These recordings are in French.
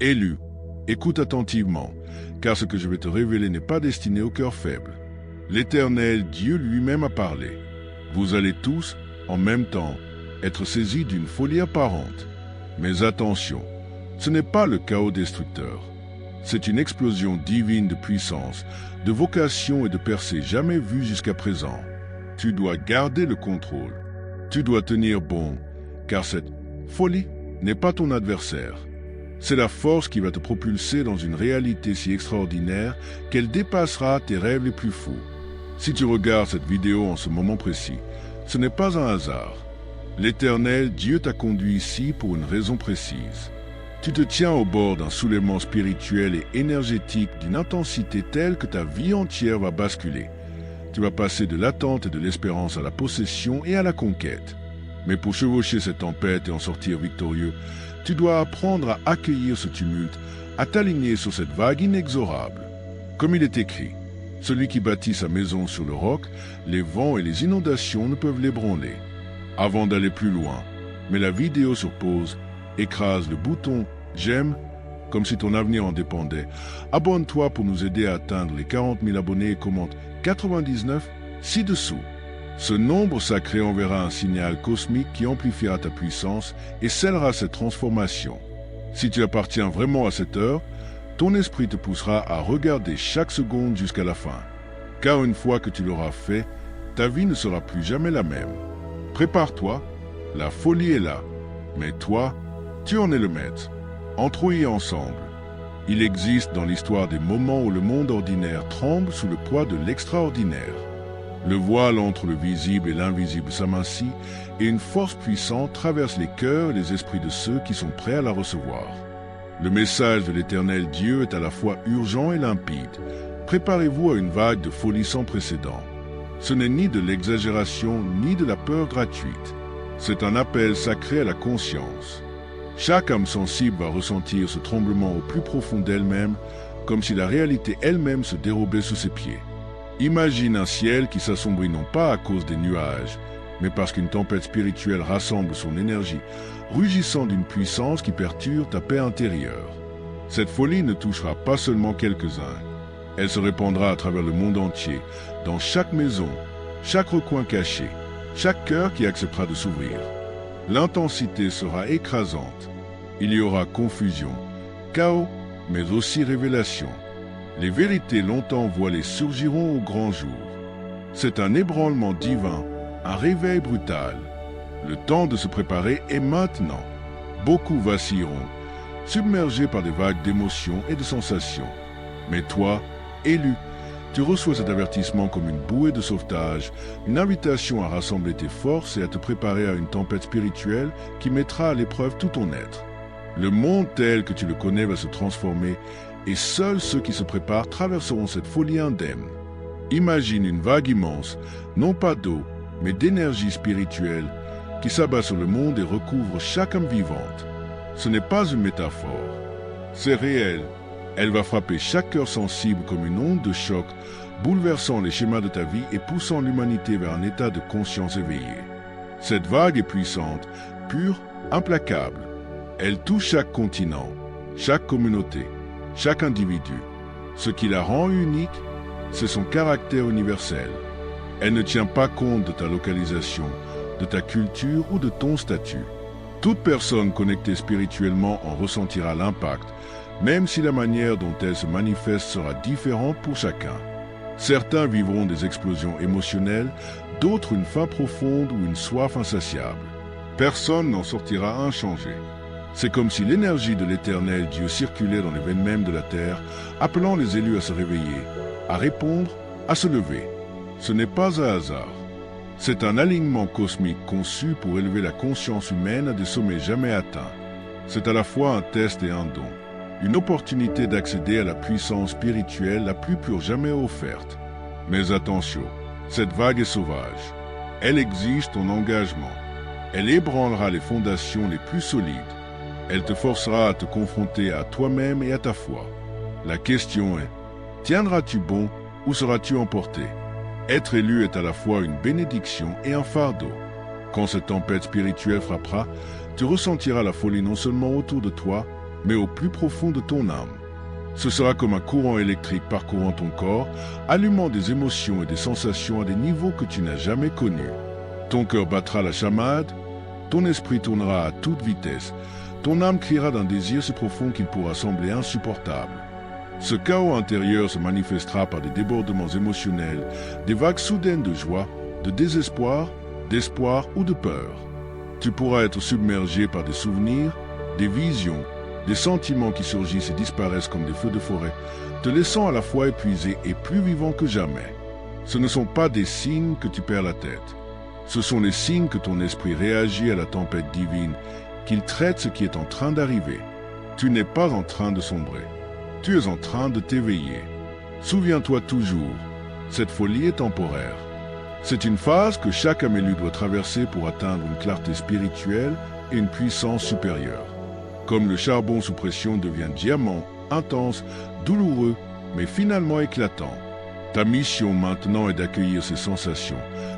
Élu, écoute attentivement, car ce que je vais te révéler n'est pas destiné au cœur faible. L'Éternel Dieu lui-même a parlé. Vous allez tous, en même temps, être saisis d'une folie apparente. Mais attention, ce n'est pas le chaos destructeur. C'est une explosion divine de puissance, de vocation et de percée jamais vue jusqu'à présent. Tu dois garder le contrôle. Tu dois tenir bon, car cette folie n'est pas ton adversaire. C'est la force qui va te propulser dans une réalité si extraordinaire qu'elle dépassera tes rêves les plus fous. Si tu regardes cette vidéo en ce moment précis, ce n'est pas un hasard. L'Éternel Dieu t'a conduit ici pour une raison précise. Tu te tiens au bord d'un soulèvement spirituel et énergétique d'une intensité telle que ta vie entière va basculer. Tu vas passer de l'attente et de l'espérance à la possession et à la conquête. Mais pour chevaucher cette tempête et en sortir victorieux, tu dois apprendre à accueillir ce tumulte, à t'aligner sur cette vague inexorable. Comme il est écrit, celui qui bâtit sa maison sur le roc, les vents et les inondations ne peuvent l'ébranler. Avant d'aller plus loin, mets la vidéo sur pause, écrase le bouton « J'aime » comme si ton avenir en dépendait. Abonne-toi pour nous aider à atteindre les 40 000 abonnés et commente 99 ci-dessous. Ce nombre sacré enverra un signal cosmique qui amplifiera ta puissance et scellera cette transformation. Si tu appartiens vraiment à cette heure, ton esprit te poussera à regarder chaque seconde jusqu'à la fin. Car une fois que tu l'auras fait, ta vie ne sera plus jamais la même. Prépare-toi, la folie est là. Mais toi, tu en es le maître. Entrons-y ensemble. Il existe dans l'histoire des moments où le monde ordinaire tremble sous le poids de l'extraordinaire. Le voile entre le visible et l'invisible s'amincit et une force puissante traverse les cœurs et les esprits de ceux qui sont prêts à la recevoir. Le message de l'Éternel Dieu est à la fois urgent et limpide. Préparez-vous à une vague de folie sans précédent. Ce n'est ni de l'exagération ni de la peur gratuite. C'est un appel sacré à la conscience. Chaque âme sensible va ressentir ce tremblement au plus profond d'elle-même, comme si la réalité elle-même se dérobait sous ses pieds. Imagine un ciel qui s'assombrit non pas à cause des nuages, mais parce qu'une tempête spirituelle rassemble son énergie, rugissant d'une puissance qui perturbe ta paix intérieure. Cette folie ne touchera pas seulement quelques-uns. Elle se répandra à travers le monde entier, dans chaque maison, chaque recoin caché, chaque cœur qui acceptera de s'ouvrir. L'intensité sera écrasante. Il y aura confusion, chaos, mais aussi révélation. Les vérités longtemps voilées surgiront au grand jour. C'est un ébranlement divin, un réveil brutal. Le temps de se préparer est maintenant. Beaucoup vacilleront, submergés par des vagues d'émotions et de sensations. Mais toi, élu, tu reçois cet avertissement comme une bouée de sauvetage, une invitation à rassembler tes forces et à te préparer à une tempête spirituelle qui mettra à l'épreuve tout ton être. Le monde tel que tu le connais va se transformer et seuls ceux qui se préparent traverseront cette folie indemne. Imagine une vague immense, non pas d'eau, mais d'énergie spirituelle qui s'abat sur le monde et recouvre chaque âme vivante. Ce n'est pas une métaphore, c'est réel. Elle va frapper chaque cœur sensible comme une onde de choc, bouleversant les schémas de ta vie et poussant l'humanité vers un état de conscience éveillée. Cette vague est puissante, pure, implacable. Elle touche chaque continent, chaque communauté, chaque individu. Ce qui la rend unique, c'est son caractère universel. Elle ne tient pas compte de ta localisation, de ta culture ou de ton statut. Toute personne connectée spirituellement en ressentira l'impact, même si la manière dont elle se manifeste sera différente pour chacun. Certains vivront des explosions émotionnelles, d'autres une faim profonde ou une soif insatiable. Personne n'en sortira inchangé. C'est comme si l'énergie de l'Éternel Dieu circulait dans les veines mêmes de la terre, appelant les élus à se réveiller, à répondre, à se lever. Ce n'est pas un hasard. C'est un alignement cosmique conçu pour élever la conscience humaine à des sommets jamais atteints. C'est à la fois un test et un don. Une opportunité d'accéder à la puissance spirituelle la plus pure jamais offerte. Mais attention, cette vague est sauvage. Elle exige ton engagement. Elle ébranlera les fondations les plus solides. Elle te forcera à te confronter à toi-même et à ta foi. La question est, tiendras-tu bon ou seras-tu emporté? Être élu est à la fois une bénédiction et un fardeau. Quand cette tempête spirituelle frappera, tu ressentiras la folie non seulement autour de toi, mais au plus profond de ton âme. Ce sera comme un courant électrique parcourant ton corps, allumant des émotions et des sensations à des niveaux que tu n'as jamais connus. Ton cœur battra la chamade, ton esprit tournera à toute vitesse, ton âme criera d'un désir si profond qu'il pourra sembler insupportable. Ce chaos intérieur se manifestera par des débordements émotionnels, des vagues soudaines de joie, de désespoir, d'espoir ou de peur. Tu pourras être submergé par des souvenirs, des visions, des sentiments qui surgissent et disparaissent comme des feux de forêt, te laissant à la fois épuisé et plus vivant que jamais. Ce ne sont pas des signes que tu perds la tête. Ce sont les signes que ton esprit réagit à la tempête divine, qu'il traite ce qui est en train d'arriver. Tu n'es pas en train de sombrer. Tu es en train de t'éveiller. Souviens-toi toujours, cette folie est temporaire. C'est une phase que chaque Amélu doit traverser pour atteindre une clarté spirituelle et une puissance supérieure. Comme le charbon sous pression devient diamant, intense, douloureux, mais finalement éclatant. Ta mission maintenant est d'accueillir ces sensations,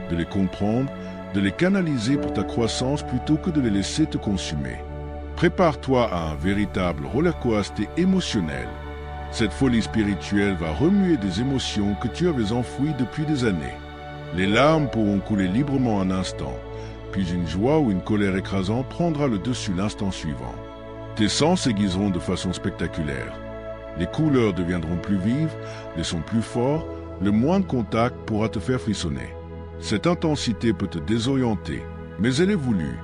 de les comprendre, de les canaliser pour ta croissance plutôt que de les laisser te consumer. Prépare-toi à un véritable rollercoaster émotionnel. Cette folie spirituelle va remuer des émotions que tu avais enfouies depuis des années. Les larmes pourront couler librement un instant, puis une joie ou une colère écrasante prendra le dessus l'instant suivant. Tes sens s'aiguiseront de façon spectaculaire. Les couleurs deviendront plus vives, les sons plus forts, le moindre contact pourra te faire frissonner. Cette intensité peut te désorienter, mais elle est voulue.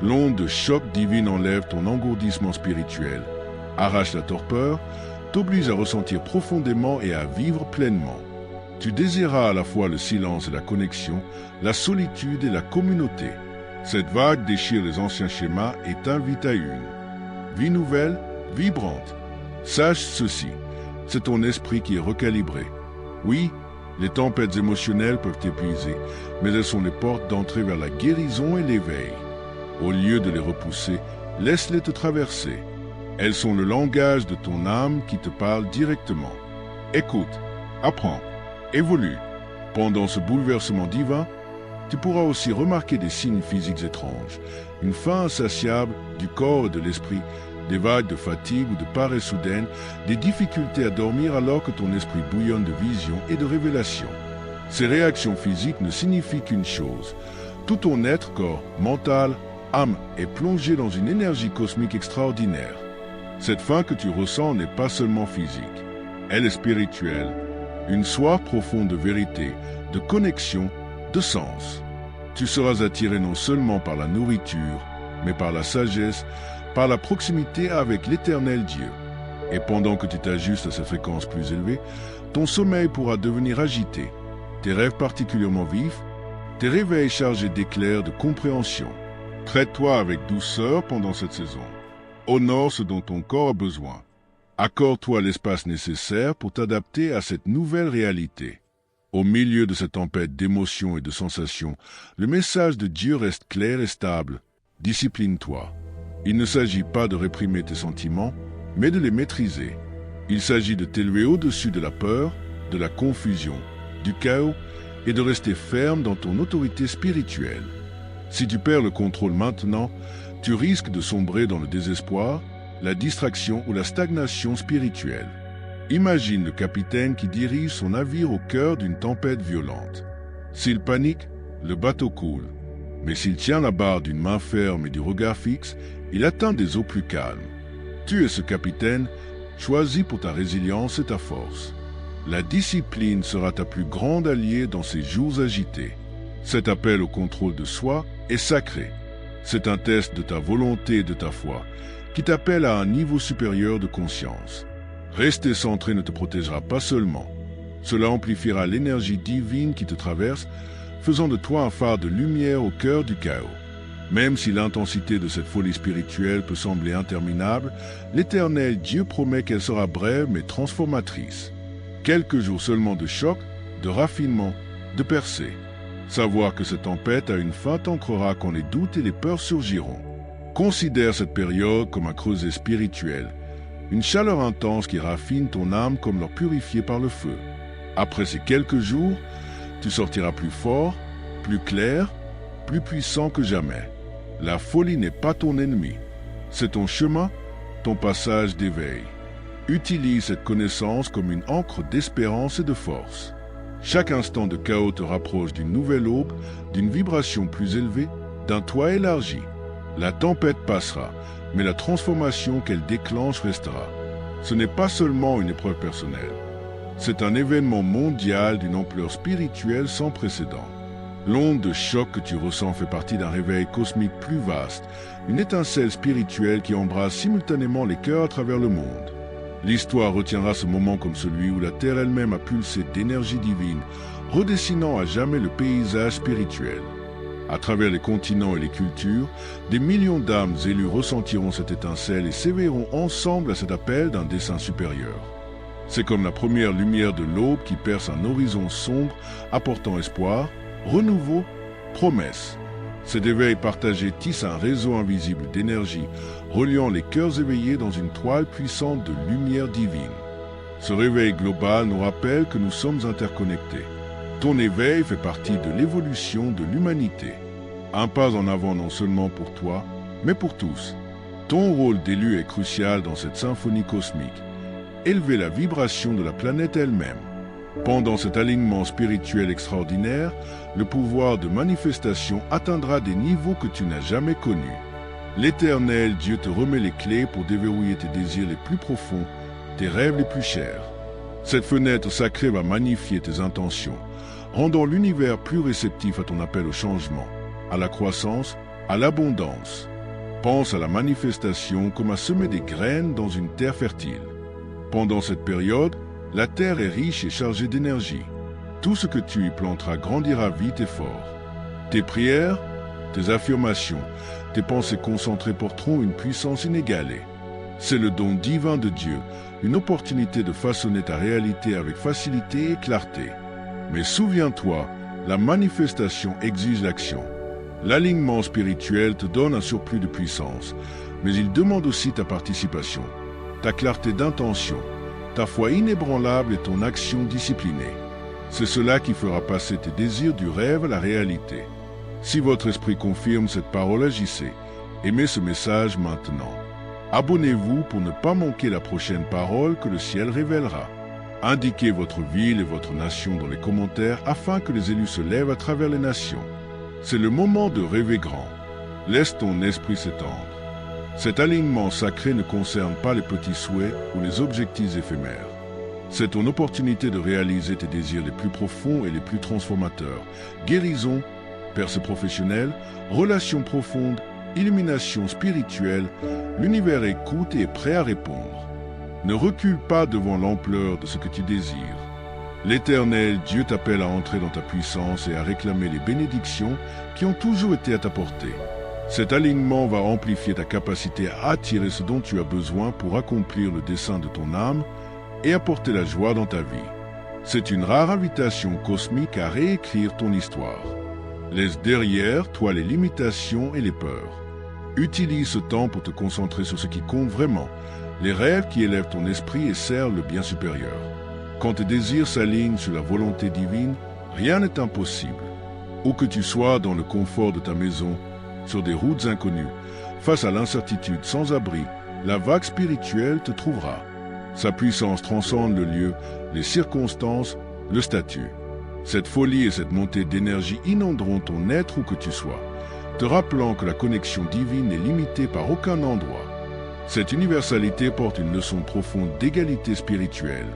L'onde de choc divine enlève ton engourdissement spirituel, arrache la torpeur, t'oblige à ressentir profondément et à vivre pleinement. Tu désireras à la fois le silence et la connexion, la solitude et la communauté. Cette vague déchire les anciens schémas et t'invite à une vie nouvelle, vibrante. Sache ceci, c'est ton esprit qui est recalibré. Oui, les tempêtes émotionnelles peuvent t'épuiser, mais elles sont les portes d'entrée vers la guérison et l'éveil. Au lieu de les repousser, laisse-les te traverser. Elles sont le langage de ton âme qui te parle directement. Écoute, apprends, évolue. Pendant ce bouleversement divin, tu pourras aussi remarquer des signes physiques étranges, une faim insatiable du corps et de l'esprit, des vagues de fatigue ou de paresse soudaine, des difficultés à dormir alors que ton esprit bouillonne de visions et de révélations. Ces réactions physiques ne signifient qu'une chose. Tout ton être, corps, mental, âme est plongé dans une énergie cosmique extraordinaire. Cette faim que tu ressens n'est pas seulement physique. Elle est spirituelle. Une soif profonde de vérité, de connexion, de sens. Tu seras attiré non seulement par la nourriture, mais par la sagesse, par la proximité avec l'Éternel Dieu. Et pendant que tu t'ajustes à cette fréquence plus élevée, ton sommeil pourra devenir agité, tes rêves particulièrement vifs, tes réveils chargés d'éclairs de compréhension. Traite-toi avec douceur pendant cette saison. Honore ce dont ton corps a besoin. Accorde-toi l'espace nécessaire pour t'adapter à cette nouvelle réalité. Au milieu de cette tempête d'émotions et de sensations, le message de Dieu reste clair et stable. Discipline-toi. Il ne s'agit pas de réprimer tes sentiments, mais de les maîtriser. Il s'agit de t'élever au-dessus de la peur, de la confusion, du chaos et de rester ferme dans ton autorité spirituelle. Si tu perds le contrôle maintenant, tu risques de sombrer dans le désespoir, la distraction ou la stagnation spirituelle. Imagine le capitaine qui dirige son navire au cœur d'une tempête violente. S'il panique, le bateau coule. Mais s'il tient la barre d'une main ferme et du regard fixe, il atteint des eaux plus calmes. Tu es ce capitaine, choisi pour ta résilience et ta force. La discipline sera ta plus grande alliée dans ces jours agités. Cet appel au contrôle de soi est sacré. C'est un test de ta volonté et de ta foi, qui t'appelle à un niveau supérieur de conscience. Rester centré ne te protégera pas seulement. Cela amplifiera l'énergie divine qui te traverse, faisant de toi un phare de lumière au cœur du chaos. Même si l'intensité de cette folie spirituelle peut sembler interminable, l'Éternel Dieu promet qu'elle sera brève mais transformatrice. Quelques jours seulement de choc, de raffinement, de percée. Savoir que cette tempête a une fin t'ancrera quand les doutes et les peurs surgiront. Considère cette période comme un creuset spirituel, une chaleur intense qui raffine ton âme comme l'or purifié par le feu. Après ces quelques jours, tu sortiras plus fort, plus clair, plus puissant que jamais. La folie n'est pas ton ennemi. C'est ton chemin, ton passage d'éveil. Utilise cette connaissance comme une ancre d'espérance et de force. Chaque instant de chaos te rapproche d'une nouvelle aube, d'une vibration plus élevée, d'un toit élargi. La tempête passera, mais la transformation qu'elle déclenche restera. Ce n'est pas seulement une épreuve personnelle. C'est un événement mondial d'une ampleur spirituelle sans précédent. L'onde de choc que tu ressens fait partie d'un réveil cosmique plus vaste, une étincelle spirituelle qui embrasse simultanément les cœurs à travers le monde. L'histoire retiendra ce moment comme celui où la Terre elle-même a pulsé d'énergie divine, redessinant à jamais le paysage spirituel. À travers les continents et les cultures, des millions d'âmes élues ressentiront cette étincelle et s'éveilleront ensemble à cet appel d'un dessein supérieur. C'est comme la première lumière de l'aube qui perce un horizon sombre, apportant espoir, renouveau, promesse. Cet éveil partagé tisse un réseau invisible d'énergie, reliant les cœurs éveillés dans une toile puissante de lumière divine. Ce réveil global nous rappelle que nous sommes interconnectés. Ton éveil fait partie de l'évolution de l'humanité. Un pas en avant non seulement pour toi, mais pour tous. Ton rôle d'élu est crucial dans cette symphonie cosmique. Élever la vibration de la planète elle-même. Pendant cet alignement spirituel extraordinaire, le pouvoir de manifestation atteindra des niveaux que tu n'as jamais connus. L'Éternel Dieu te remet les clés pour déverrouiller tes désirs les plus profonds, tes rêves les plus chers. Cette fenêtre sacrée va magnifier tes intentions, rendant l'univers plus réceptif à ton appel au changement, à la croissance, à l'abondance. Pense à la manifestation comme à semer des graines dans une terre fertile. Pendant cette période, la terre est riche et chargée d'énergie. Tout ce que tu y planteras grandira vite et fort. Tes prières, tes affirmations, tes pensées concentrées porteront une puissance inégalée. C'est le don divin de Dieu, une opportunité de façonner ta réalité avec facilité et clarté. Mais souviens-toi, la manifestation exige l'action. L'alignement spirituel te donne un surplus de puissance, mais il demande aussi ta participation, ta clarté d'intention, ta foi inébranlable et ton action disciplinée. C'est cela qui fera passer tes désirs du rêve à la réalité. Si votre esprit confirme cette parole, agissez. Aimez ce message maintenant. Abonnez-vous pour ne pas manquer la prochaine parole que le ciel révélera. Indiquez votre ville et votre nation dans les commentaires afin que les élus se lèvent à travers les nations. C'est le moment de rêver grand. Laisse ton esprit s'étendre. Cet alignement sacré ne concerne pas les petits souhaits ou les objectifs éphémères. C'est ton opportunité de réaliser tes désirs les plus profonds et les plus transformateurs. Guérison, percée professionnelle, relations profondes, illumination spirituelle, l'univers écoute et est prêt à répondre. Ne recule pas devant l'ampleur de ce que tu désires. L'Éternel Dieu t'appelle à entrer dans ta puissance et à réclamer les bénédictions qui ont toujours été à ta portée. Cet alignement va amplifier ta capacité à attirer ce dont tu as besoin pour accomplir le dessein de ton âme et apporter la joie dans ta vie. C'est une rare invitation cosmique à réécrire ton histoire. Laisse derrière toi les limitations et les peurs. Utilise ce temps pour te concentrer sur ce qui compte vraiment, les rêves qui élèvent ton esprit et servent le bien supérieur. Quand tes désirs s'alignent sur la volonté divine, rien n'est impossible. Où que tu sois dans le confort de ta maison, sur des routes inconnues, face à l'incertitude sans abri, la vague spirituelle te trouvera. Sa puissance transcende le lieu, les circonstances, le statut. Cette folie et cette montée d'énergie inonderont ton être où que tu sois, te rappelant que la connexion divine n'est limitée par aucun endroit. Cette universalité porte une leçon profonde d'égalité spirituelle.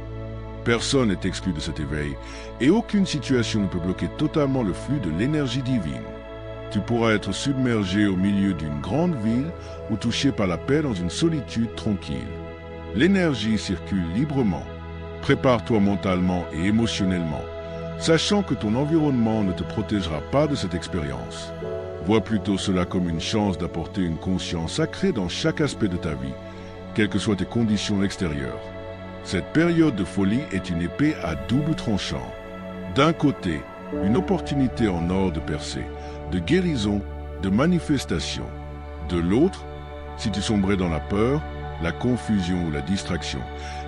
Personne n'est exclu de cet éveil, et aucune situation ne peut bloquer totalement le flux de l'énergie divine. Tu pourras être submergé au milieu d'une grande ville ou touché par la paix dans une solitude tranquille. L'énergie circule librement. Prépare-toi mentalement et émotionnellement, sachant que ton environnement ne te protégera pas de cette expérience. Vois plutôt cela comme une chance d'apporter une conscience sacrée dans chaque aspect de ta vie, quelles que soient tes conditions extérieures. Cette période de folie est une épée à double tranchant. D'un côté, une opportunité en or de percer, de guérison, de manifestation. De l'autre, si tu sombrais dans la peur, la confusion ou la distraction,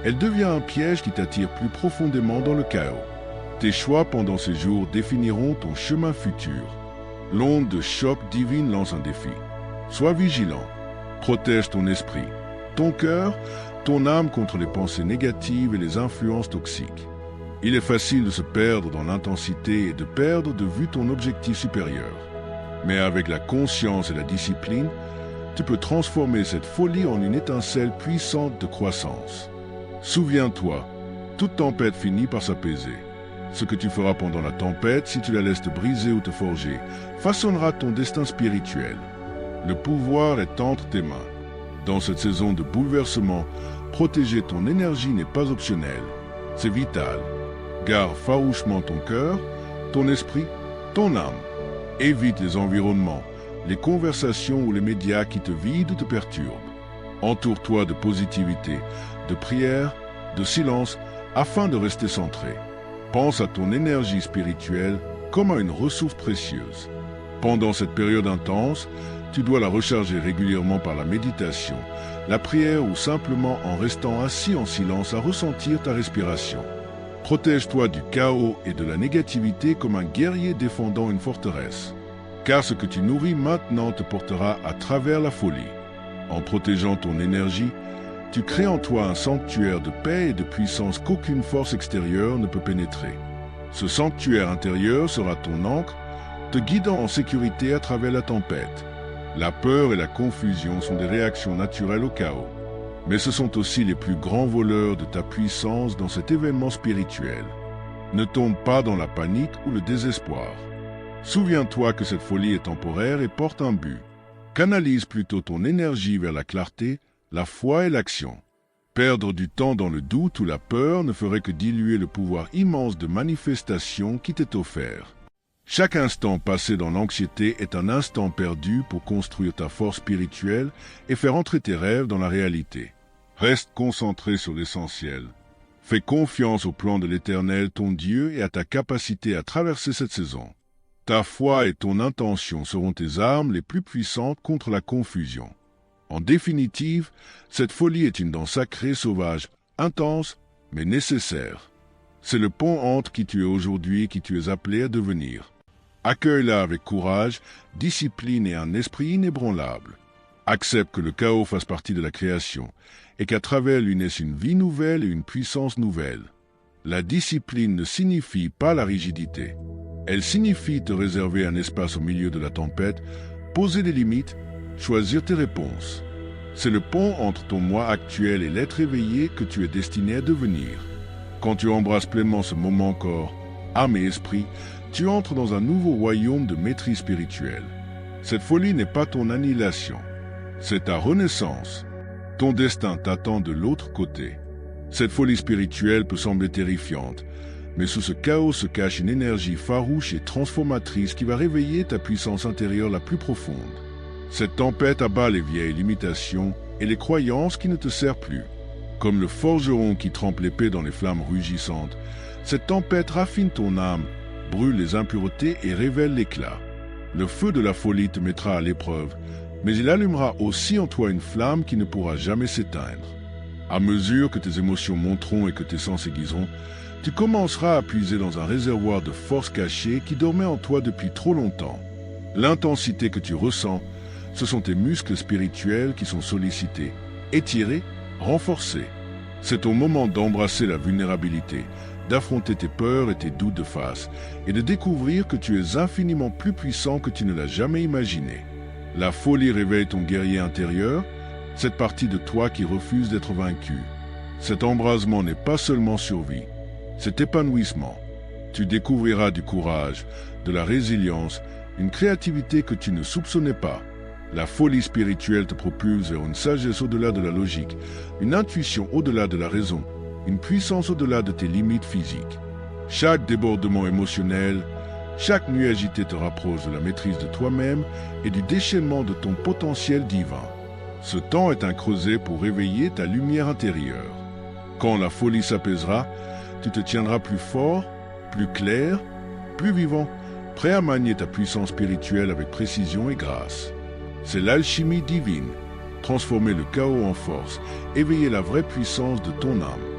elle devient un piège qui t'attire plus profondément dans le chaos. Tes choix pendant ces jours définiront ton chemin futur. L'onde de choc divine lance un défi. Sois vigilant, protège ton esprit, Ton cœur, ton âme contre les pensées négatives et les influences toxiques. Il est facile de se perdre dans l'intensité et de perdre de vue ton objectif supérieur. Mais avec la conscience et la discipline, tu peux transformer cette folie en une étincelle puissante de croissance. Souviens-toi, toute tempête finit par s'apaiser. Ce que tu feras pendant la tempête, si tu la laisses te briser ou te forger, façonnera ton destin spirituel. Le pouvoir est entre tes mains. Dans cette saison de bouleversement, protéger ton énergie n'est pas optionnel. C'est vital. Garde farouchement ton cœur, ton esprit, ton âme. Évite les environnements, les conversations ou les médias qui te vident ou te perturbent. Entoure-toi de positivité, de prière, de silence, afin de rester centré. Pense à ton énergie spirituelle comme à une ressource précieuse. Pendant cette période intense, tu dois la recharger régulièrement par la méditation, la prière ou simplement en restant assis en silence à ressentir ta respiration. Protège-toi du chaos et de la négativité comme un guerrier défendant une forteresse. Car ce que tu nourris maintenant te portera à travers la folie. En protégeant ton énergie, tu crées en toi un sanctuaire de paix et de puissance qu'aucune force extérieure ne peut pénétrer. Ce sanctuaire intérieur sera ton ancre, te guidant en sécurité à travers la tempête. La peur et la confusion sont des réactions naturelles au chaos. Mais ce sont aussi les plus grands voleurs de ta puissance dans cet événement spirituel. Ne tombe pas dans la panique ou le désespoir. Souviens-toi que cette folie est temporaire et porte un but. Canalise plutôt ton énergie vers la clarté, la foi et l'action. Perdre du temps dans le doute ou la peur ne ferait que diluer le pouvoir immense de manifestation qui t'est offert. Chaque instant passé dans l'anxiété est un instant perdu pour construire ta force spirituelle et faire entrer tes rêves dans la réalité. Reste concentré sur l'essentiel. Fais confiance au plan de l'Éternel, ton Dieu, et à ta capacité à traverser cette saison. Ta foi et ton intention seront tes armes les plus puissantes contre la confusion. En définitive, cette folie est une danse sacrée, sauvage, intense, mais nécessaire. C'est le pont entre qui tu es aujourd'hui et qui tu es appelé à devenir. Accueille-la avec courage, discipline et un esprit inébranlable. Accepte que le chaos fasse partie de la création et qu'à travers lui naisse une vie nouvelle et une puissance nouvelle. La discipline ne signifie pas la rigidité. Elle signifie te réserver un espace au milieu de la tempête, poser des limites, choisir tes réponses. C'est le pont entre ton moi actuel et l'être éveillé que tu es destiné à devenir. Quand tu embrasses pleinement ce moment corps, âme et esprit, tu entres dans un nouveau royaume de maîtrise spirituelle. Cette folie n'est pas ton annihilation, c'est ta renaissance. Ton destin t'attend de l'autre côté. Cette folie spirituelle peut sembler terrifiante, mais sous ce chaos se cache une énergie farouche et transformatrice qui va réveiller ta puissance intérieure la plus profonde. Cette tempête abat les vieilles limitations et les croyances qui ne te servent plus. Comme le forgeron qui trempe l'épée dans les flammes rugissantes, cette tempête raffine ton âme, brûle les impuretés et révèle l'éclat. Le feu de la folie te mettra à l'épreuve, mais il allumera aussi en toi une flamme qui ne pourra jamais s'éteindre. À mesure que tes émotions monteront et que tes sens s'aiguiseront, tu commenceras à puiser dans un réservoir de force cachée qui dormait en toi depuis trop longtemps. L'intensité que tu ressens, ce sont tes muscles spirituels qui sont sollicités, étirés, renforcés. C'est ton moment d'embrasser la vulnérabilité, d'affronter tes peurs et tes doutes de face, et de découvrir que tu es infiniment plus puissant que tu ne l'as jamais imaginé. La folie réveille ton guerrier intérieur, cette partie de toi qui refuse d'être vaincue. Cet embrasement n'est pas seulement survie, c'est épanouissement. Tu découvriras du courage, de la résilience, une créativité que tu ne soupçonnais pas. La folie spirituelle te propulse vers une sagesse au-delà de la logique, une intuition au-delà de la raison, une puissance au-delà de tes limites physiques. Chaque débordement émotionnel, chaque nuit agitée te rapproche de la maîtrise de toi-même et du déchaînement de ton potentiel divin. Ce temps est un creuset pour réveiller ta lumière intérieure. Quand la folie s'apaisera, tu te tiendras plus fort, plus clair, plus vivant, prêt à manier ta puissance spirituelle avec précision et grâce. C'est l'alchimie divine, transformer le chaos en force, éveiller la vraie puissance de ton âme.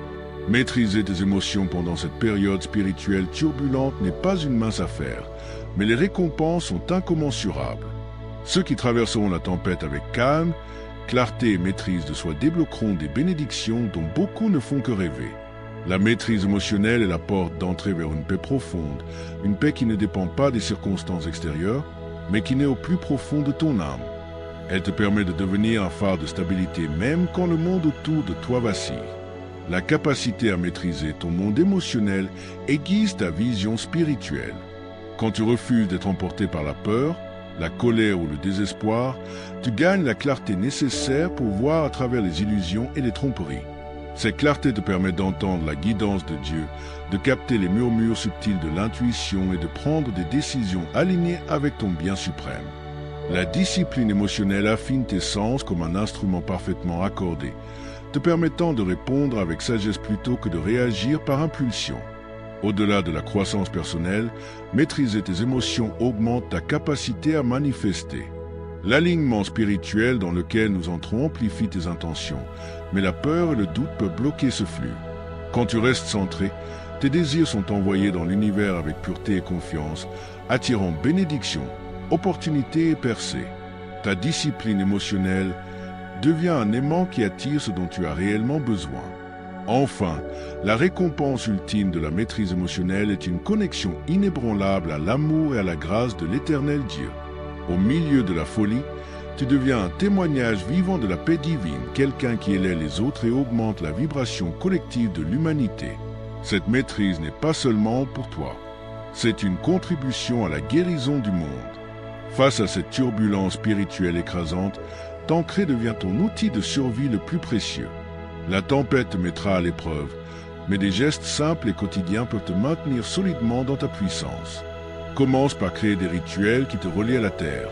Maîtriser tes émotions pendant cette période spirituelle turbulente n'est pas une mince affaire, mais les récompenses sont incommensurables. Ceux qui traverseront la tempête avec calme, clarté et maîtrise de soi débloqueront des bénédictions dont beaucoup ne font que rêver. La maîtrise émotionnelle est la porte d'entrée vers une paix profonde, une paix qui ne dépend pas des circonstances extérieures, mais qui naît au plus profond de ton âme. Elle te permet de devenir un phare de stabilité même quand le monde autour de toi vacille. La capacité à maîtriser ton monde émotionnel aiguise ta vision spirituelle. Quand tu refuses d'être emporté par la peur, la colère ou le désespoir, tu gagnes la clarté nécessaire pour voir à travers les illusions et les tromperies. Cette clarté te permet d'entendre la guidance de Dieu, de capter les murmures subtils de l'intuition et de prendre des décisions alignées avec ton bien suprême. La discipline émotionnelle affine tes sens comme un instrument parfaitement accordé, te permettant de répondre avec sagesse plutôt que de réagir par impulsion. Au-delà de la croissance personnelle, maîtriser tes émotions augmente ta capacité à manifester. L'alignement spirituel dans lequel nous entrons amplifie tes intentions, mais la peur et le doute peuvent bloquer ce flux. Quand tu restes centré, tes désirs sont envoyés dans l'univers avec pureté et confiance, attirant bénédiction, opportunité et percée. Ta discipline émotionnelle devient un aimant qui attire ce dont tu as réellement besoin. Enfin, la récompense ultime de la maîtrise émotionnelle est une connexion inébranlable à l'amour et à la grâce de l'Éternel Dieu. Au milieu de la folie, tu deviens un témoignage vivant de la paix divine, quelqu'un qui élaie les autres et augmente la vibration collective de l'humanité. Cette maîtrise n'est pas seulement pour toi, c'est une contribution à la guérison du monde. Face à cette turbulence spirituelle écrasante, t'ancrer devient ton outil de survie le plus précieux. La tempête te mettra à l'épreuve, mais des gestes simples et quotidiens peuvent te maintenir solidement dans ta puissance. Commence par créer des rituels qui te relient à la terre.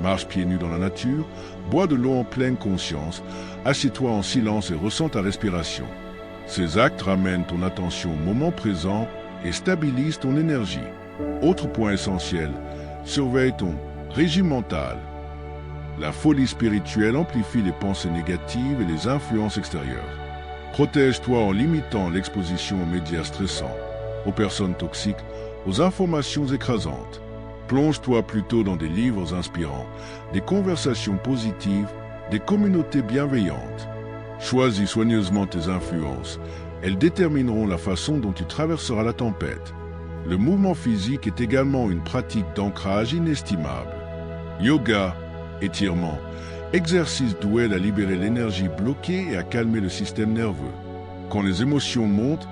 Marche pieds nus dans la nature, bois de l'eau en pleine conscience, assieds-toi en silence et ressens ta respiration. Ces actes ramènent ton attention au moment présent et stabilisent ton énergie. Autre point essentiel, surveille ton régime mental. La folie spirituelle amplifie les pensées négatives et les influences extérieures. Protège-toi en limitant l'exposition aux médias stressants, aux personnes toxiques, aux informations écrasantes. Plonge-toi plutôt dans des livres inspirants, des conversations positives, des communautés bienveillantes. Choisis soigneusement tes influences. Elles détermineront la façon dont tu traverseras la tempête. Le mouvement physique est également une pratique d'ancrage inestimable. Yoga, étirement, exercice doué à libérer l'énergie bloquée et à calmer le système nerveux. Quand les émotions montent,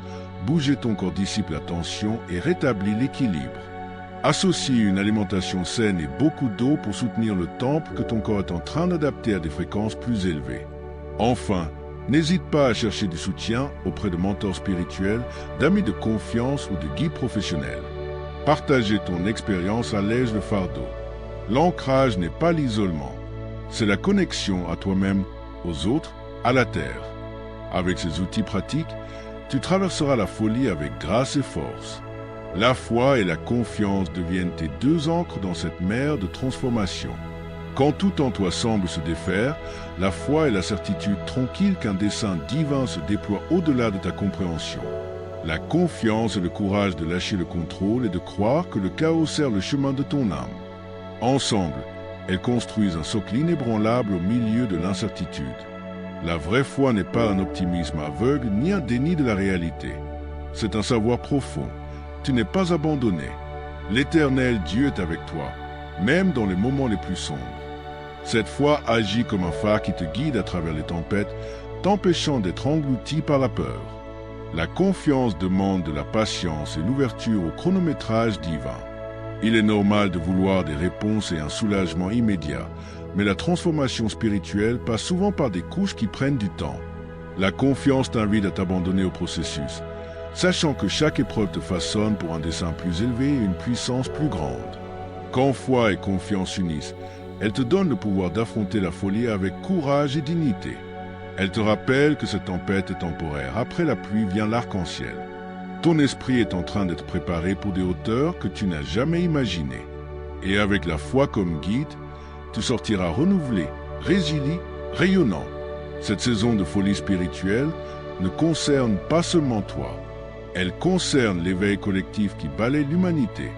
bouger ton corps dissipe la tension et rétablit l'équilibre. Associe une alimentation saine et beaucoup d'eau pour soutenir le temple que ton corps est en train d'adapter à des fréquences plus élevées. Enfin, n'hésite pas à chercher du soutien auprès de mentors spirituels, d'amis de confiance ou de guides professionnels. Partager ton expérience allège le fardeau. L'ancrage n'est pas l'isolement, c'est la connexion à toi-même, aux autres, à la terre. Avec ces outils pratiques, tu traverseras la folie avec grâce et force. La foi et la confiance deviennent tes deux ancres dans cette mer de transformation. Quand tout en toi semble se défaire, la foi et la certitude tranquille qu'un dessein divin se déploie au-delà de ta compréhension. La confiance et le courage de lâcher le contrôle et de croire que le chaos sert le chemin de ton âme. Ensemble, elles construisent un socle inébranlable au milieu de l'incertitude. La vraie foi n'est pas un optimisme aveugle ni un déni de la réalité. C'est un savoir profond. Tu n'es pas abandonné. L'Éternel Dieu est avec toi, même dans les moments les plus sombres. Cette foi agit comme un phare qui te guide à travers les tempêtes, t'empêchant d'être englouti par la peur. La confiance demande de la patience et l'ouverture au chronométrage divin. Il est normal de vouloir des réponses et un soulagement immédiat, mais la transformation spirituelle passe souvent par des couches qui prennent du temps. La confiance t'invite à t'abandonner au processus, sachant que chaque épreuve te façonne pour un dessein plus élevé et une puissance plus grande. Quand foi et confiance s'unissent, elle te donne le pouvoir d'affronter la folie avec courage et dignité. Elle te rappelle que cette tempête est temporaire. Après la pluie vient l'arc-en-ciel. Ton esprit est en train d'être préparé pour des hauteurs que tu n'as jamais imaginées. Et avec la foi comme guide, tu sortiras renouvelé, résilient, rayonnant. Cette saison de folie spirituelle ne concerne pas seulement toi. Elle concerne l'éveil collectif qui balaie l'humanité.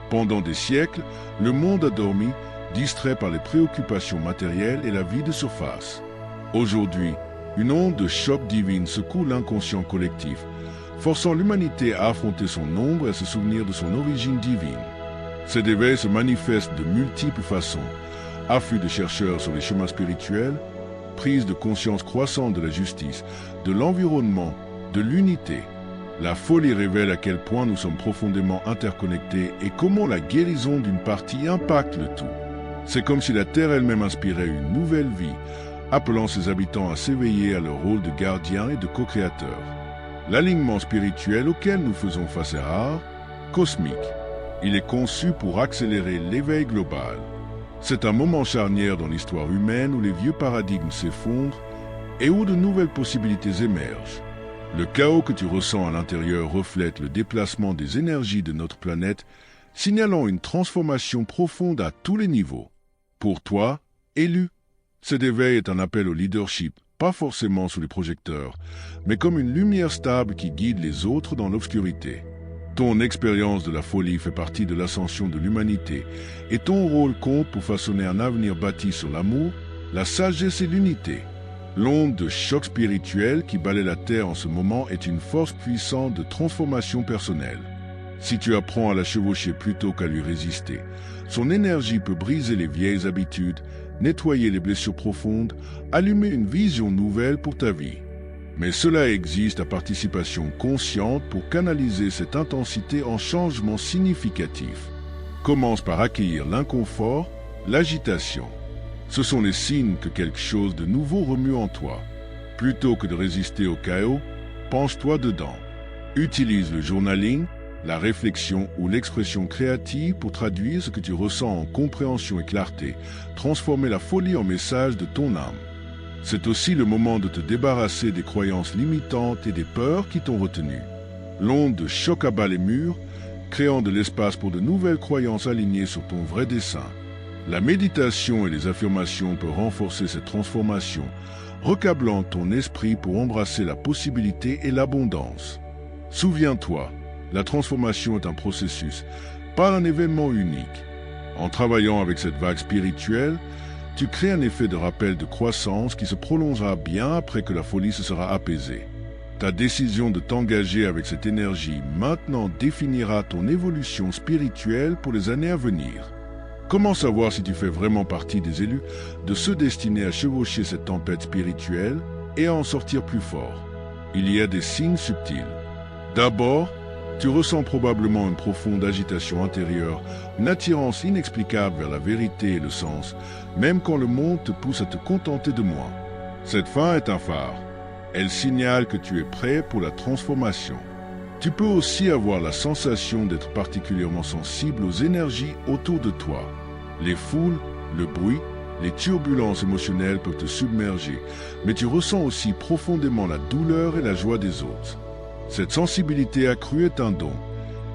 Pendant des siècles, le monde a dormi, distrait par les préoccupations matérielles et la vie de surface. Aujourd'hui, une onde de choc divine secoue l'inconscient collectif, forçant l'humanité à affronter son ombre et à se souvenir de son origine divine. Cet éveil se manifeste de multiples façons. Afflux de chercheurs sur les chemins spirituels, prise de conscience croissante de la justice, de l'environnement, de l'unité. La folie révèle à quel point nous sommes profondément interconnectés et comment la guérison d'une partie impacte le tout. C'est comme si la Terre elle-même inspirait une nouvelle vie, appelant ses habitants à s'éveiller à leur rôle de gardiens et de co-créateurs. L'alignement spirituel auquel nous faisons face est rare, cosmique. Il est conçu pour accélérer l'éveil global. C'est un moment charnière dans l'histoire humaine où les vieux paradigmes s'effondrent et où de nouvelles possibilités émergent. Le chaos que tu ressens à l'intérieur reflète le déplacement des énergies de notre planète, signalant une transformation profonde à tous les niveaux. Pour toi, élu, cet éveil est un appel au leadership, pas forcément sous les projecteurs, mais comme une lumière stable qui guide les autres dans l'obscurité. Ton expérience de la folie fait partie de l'ascension de l'humanité et ton rôle compte pour façonner un avenir bâti sur l'amour, la sagesse et l'unité. L'onde de choc spirituel qui balaie la Terre en ce moment est une force puissante de transformation personnelle. Si tu apprends à la chevaucher plutôt qu'à lui résister, son énergie peut briser les vieilles habitudes, nettoyer les blessures profondes, allumer une vision nouvelle pour ta vie. Mais cela existe à participation consciente pour canaliser cette intensité en changements significatifs. Commence par accueillir l'inconfort, l'agitation. Ce sont les signes que quelque chose de nouveau remue en toi. Plutôt que de résister au chaos, penche-toi dedans. Utilise le journaling, la réflexion ou l'expression créative pour traduire ce que tu ressens en compréhension et clarté, transformer la folie en message de ton âme. C'est aussi le moment de te débarrasser des croyances limitantes et des peurs qui t'ont retenu. L'onde de choc abat les murs, créant de l'espace pour de nouvelles croyances alignées sur ton vrai dessein. La méditation et les affirmations peuvent renforcer cette transformation, recablant ton esprit pour embrasser la possibilité et l'abondance. Souviens-toi, la transformation est un processus, pas un événement unique. En travaillant avec cette vague spirituelle, tu crées un effet de rappel de croissance qui se prolongera bien après que la folie se sera apaisée. Ta décision de t'engager avec cette énergie maintenant définira ton évolution spirituelle pour les années à venir. Comment savoir si tu fais vraiment partie des élus, de ceux destinés à chevaucher cette tempête spirituelle et à en sortir plus fort? Il y a des signes subtils. D'abord, tu ressens probablement une profonde agitation intérieure, une attirance inexplicable vers la vérité et le sens, même quand le monde te pousse à te contenter de moins. Cette faim est un phare. Elle signale que tu es prêt pour la transformation. Tu peux aussi avoir la sensation d'être particulièrement sensible aux énergies autour de toi. Les foules, le bruit, les turbulences émotionnelles peuvent te submerger, mais tu ressens aussi profondément la douleur et la joie des autres. Cette sensibilité accrue est un don.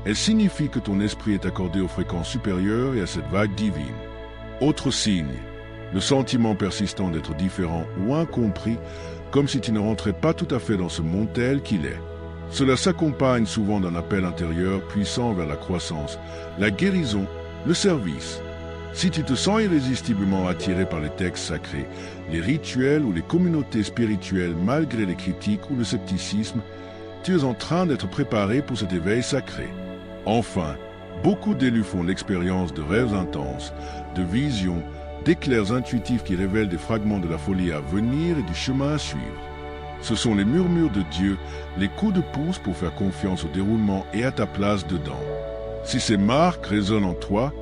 Elle signifie que ton esprit est accordé aux fréquences supérieures et à cette vague divine. Autre signe, le sentiment persistant d'être différent ou incompris, comme si tu ne rentrais pas tout à fait dans ce monde tel qu'il est. Cela s'accompagne souvent d'un appel intérieur puissant vers la croissance, la guérison, le service. Si tu te sens irrésistiblement attiré par les textes sacrés, les rituels ou les communautés spirituelles malgré les critiques ou le scepticisme, tu es en train d'être préparé pour cet éveil sacré. Enfin, beaucoup d'élus font l'expérience de rêves intenses, de visions, d'éclairs intuitifs qui révèlent des fragments de la folie à venir et du chemin à suivre. Ce sont les murmures de Dieu, les coups de pouce pour faire confiance au déroulement et à ta place dedans. Si ces marques résonnent en toi,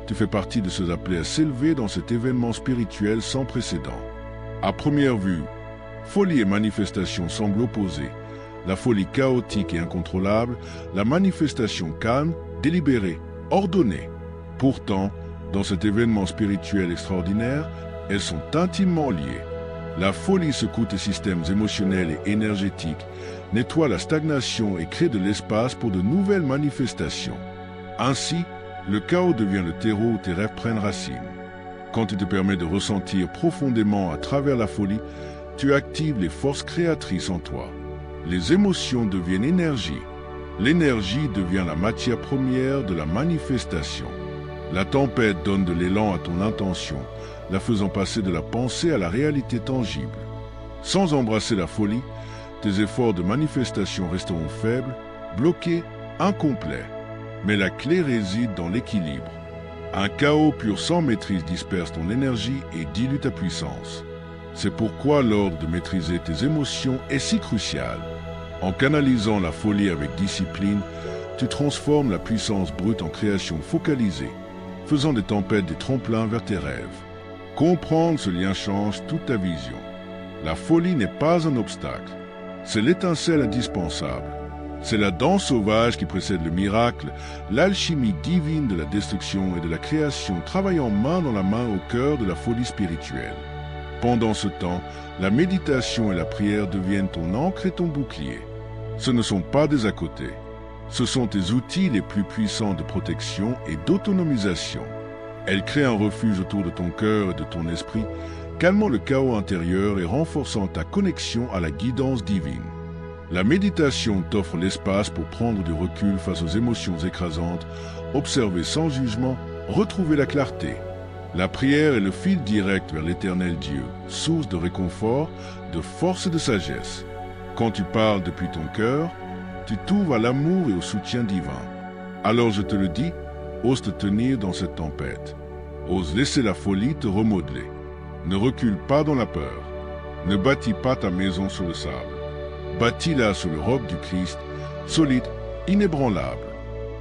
tu fais partie de ceux appelés à s'élever dans cet événement spirituel sans précédent. À première vue, folie et manifestation semblent opposées. La folie chaotique et incontrôlable, la manifestation calme, délibérée, ordonnée. Pourtant, dans cet événement spirituel extraordinaire, elles sont intimement liées. La folie secoue tes systèmes émotionnels et énergétiques, nettoie la stagnation et crée de l'espace pour de nouvelles manifestations. Ainsi, le chaos devient le terreau où tes rêves prennent racine. Quand tu te permets de ressentir profondément à travers la folie, tu actives les forces créatrices en toi. Les émotions deviennent énergie. L'énergie devient la matière première de la manifestation. La tempête donne de l'élan à ton intention, la faisant passer de la pensée à la réalité tangible. Sans embrasser la folie, tes efforts de manifestation resteront faibles, bloqués, incomplets. Mais la clé réside dans l'équilibre. Un chaos pur sans maîtrise disperse ton énergie et dilue ta puissance. C'est pourquoi l'ordre de maîtriser tes émotions est si crucial. En canalisant la folie avec discipline, tu transformes la puissance brute en création focalisée, faisant des tempêtes des tremplins vers tes rêves. Comprendre ce lien change toute ta vision. La folie n'est pas un obstacle, c'est l'étincelle indispensable. C'est la danse sauvage qui précède le miracle, l'alchimie divine de la destruction et de la création travaillant main dans la main au cœur de la folie spirituelle. Pendant ce temps, la méditation et la prière deviennent ton encre et ton bouclier. Ce ne sont pas des à côté. Ce sont tes outils les plus puissants de protection et d'autonomisation. Elles créent un refuge autour de ton cœur et de ton esprit, calmant le chaos intérieur et renforçant ta connexion à la guidance divine. La méditation t'offre l'espace pour prendre du recul face aux émotions écrasantes, observer sans jugement, retrouver la clarté. La prière est le fil direct vers l'Éternel Dieu, source de réconfort, de force et de sagesse. Quand tu parles depuis ton cœur, tu t'ouvres à l'amour et au soutien divin. Alors je te le dis, ose te tenir dans cette tempête. Ose laisser la folie te remodeler. Ne recule pas dans la peur. Ne bâtis pas ta maison sur le sable. Bâtis-la sur le roc du Christ, solide, inébranlable.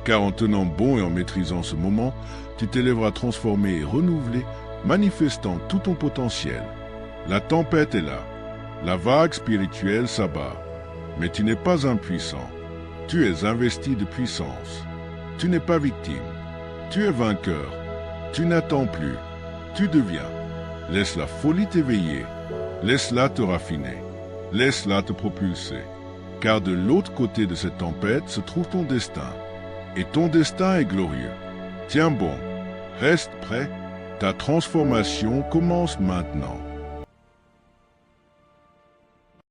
Car en tenant bon et en maîtrisant ce moment, tu t'élèveras transformé et renouvelé, manifestant tout ton potentiel. La tempête est là. La vague spirituelle s'abat. Mais tu n'es pas impuissant. Tu es investi de puissance. Tu n'es pas victime. Tu es vainqueur. Tu n'attends plus. Tu deviens. Laisse la folie t'éveiller. Laisse-la te raffiner. Laisse-la te propulser. Car de l'autre côté de cette tempête se trouve ton destin. Et ton destin est glorieux. Tiens bon. Reste prêt. Ta transformation commence maintenant.